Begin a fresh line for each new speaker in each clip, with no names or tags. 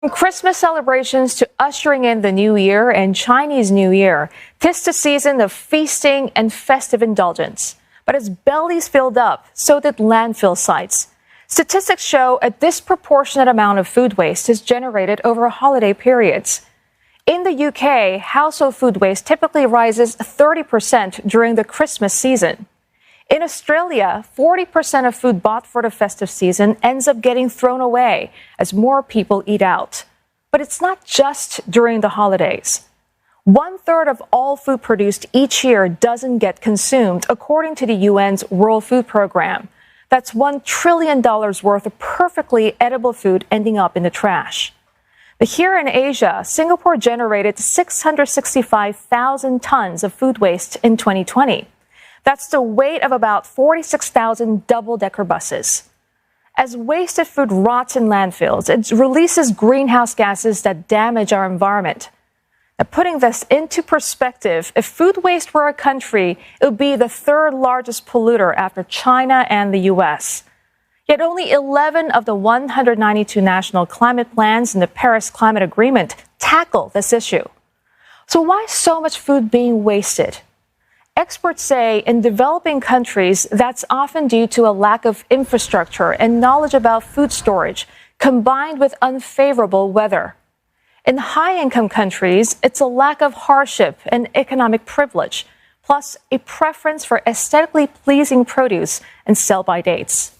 From Christmas celebrations to ushering in the New Year and Chinese New Year, 'tis the season of feasting and festive indulgence. But as bellies filled up, so did landfill sites. Statistics show a disproportionate amount of food waste is generated over holiday periods. In the UK, household food waste typically rises 30% during the Christmas season. In Australia, 40% of food bought for the festive season ends up getting thrown away as more people eat out. But it's not just during the holidays. 1/3 of all food produced each year doesn't get consumed, according to the UN's World Food Program. That's $1 trillion worth of perfectly edible food ending up in the trash. But here in Asia, Singapore generated 665,000 tons of food waste in 2020. That's the weight of about 46,000 double-decker buses. As wasted food rots in landfills, it releases greenhouse gases that damage our environment. Now, putting this into perspective, if food waste were a country, it would be the 3rd largest polluter after China and the US. Yet only 11 of the 192 national climate plans in the Paris Climate Agreement tackle this issue. So why so much food being wasted? Experts say in developing countries, that's often due to a lack of infrastructure and knowledge about food storage, combined with unfavorable weather. In high-income countries, it's a lack of hardship and economic privilege, plus a preference for aesthetically pleasing produce and sell-by dates.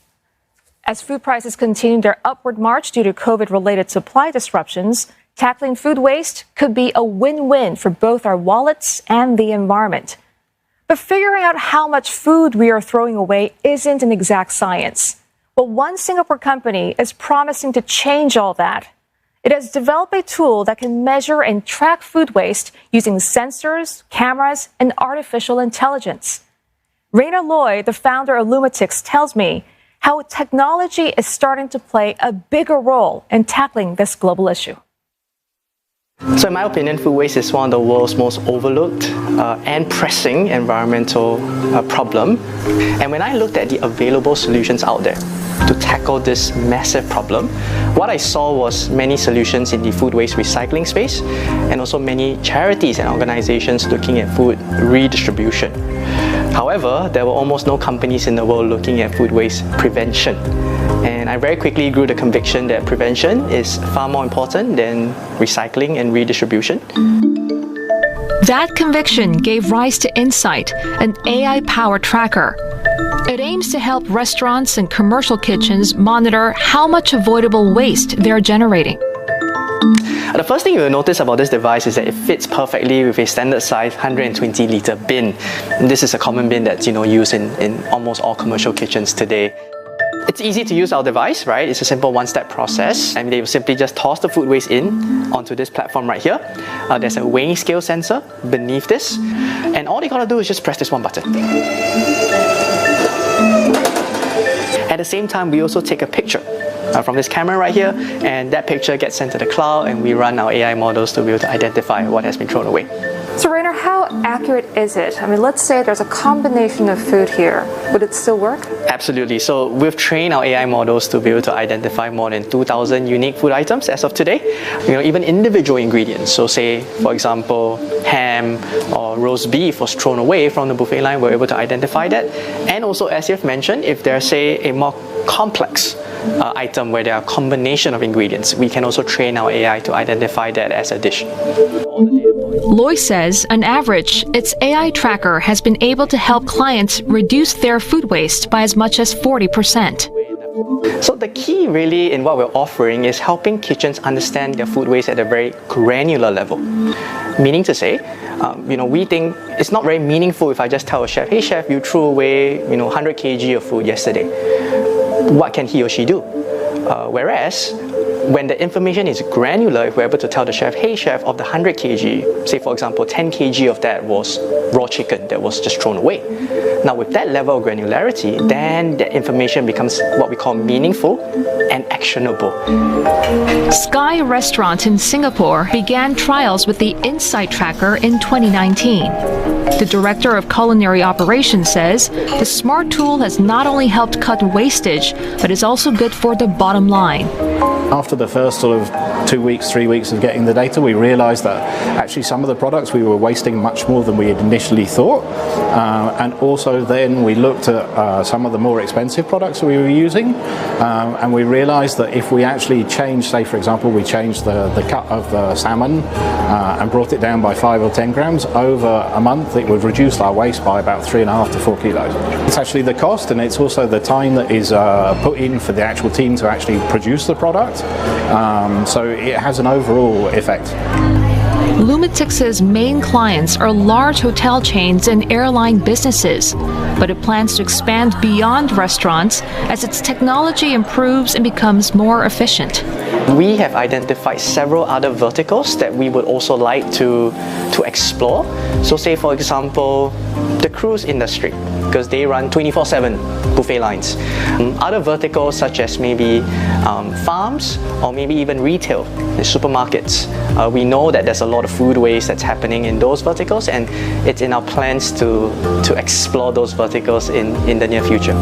As food prices continue their upward march due to COVID-related supply disruptions, tackling food waste could be a win-win for both our wallets and the environment. But figuring out how much food we are throwing away isn't an exact science. But one Singapore company is promising to change all that. It has developed a tool that can measure and track food waste using sensors, cameras, and artificial intelligence. Raina Loy, the founder of Lumitix, tells me how technology is starting to play a bigger role in tackling this global issue.
So in my opinion, food waste is one of the world's most overlooked and pressing environmental problem. And when I looked at the available solutions out there to tackle this massive problem, what I saw was many solutions in the food waste recycling space and also many charities and organizations looking at food redistribution. However, there were almost no companies in the world looking at food waste prevention. And I very quickly grew the conviction that prevention is far more important than recycling and redistribution.
That conviction gave rise to Insight, an AI-powered tracker. It aims to help restaurants and commercial kitchens monitor how much avoidable waste they're generating.
The first thing you'll notice about this device is that it fits perfectly with a standard size 120-liter bin. This is a common bin that's used in almost all commercial kitchens today. It's easy to use our device, right? It's a simple one-step process, and they will simply just toss the food waste in onto this platform right here. There's a weighing scale sensor beneath this, and all they gotta do is just press this one button. At the same time, we also take a picture from this camera right here, and that picture gets sent to the cloud, and we run our AI models to be able to identify what has been thrown away.
So Rainer, how accurate is it? I mean, let's say there's a combination of food here. Would it still work?
Absolutely. So we've trained our AI models to be able to identify more than 2,000 unique food items as of today. Even individual ingredients. So say, for example, ham or roast beef was thrown away from the buffet line, we're able to identify that. And also, as you've mentioned, if there's, say, a more complex item where there are a combination of ingredients, we can also train our AI to identify that as a dish.
Loy says, on average, its AI tracker has been able to help clients reduce their food waste by as much as 40%.
So the key really in what we're offering is helping kitchens understand their food waste at a very granular level. Meaning to say, we think it's not very meaningful if I just tell a chef, hey chef, you threw away 100 kg of food yesterday. What can he or she do? Whereas, when the information is granular, if we're able to tell the chef, hey chef, of the 100 kg, say for example 10 kg of that was raw chicken that was just thrown away. Now with that level of granularity, then the information becomes what we call meaningful and actionable.
Sky Restaurant in Singapore began trials with the Insight Tracker in 2019. The director of culinary operations says the smart tool has not only helped cut wastage, but is also good for the bottom line.
After the first sort of 2 weeks, 3 weeks of getting the data, we realized that actually some of the products we were wasting much more than we had initially thought. And also then we looked at some of the more expensive products we were using, and we realized that if we actually changed, say for example, we changed the cut of the salmon and brought it down by 5 or 10 grams, over a month it would reduce our waste by about 3.5 to 4 kilos. It's actually the cost, and it's also the time that is put in for the actual team to actually produce the product. So it has an overall effect.
Lumitix's main clients are large hotel chains and airline businesses, but it plans to expand beyond restaurants as its technology improves and becomes more efficient.
We have identified several other verticals that we would also like to explore. So say for example, the cruise industry, because they run 24/7 buffet lines. Other verticals such as maybe farms or maybe even retail, the supermarkets. We know that there's a lot of food waste that's happening in those verticals, and it's in our plans to explore those verticals in the near future.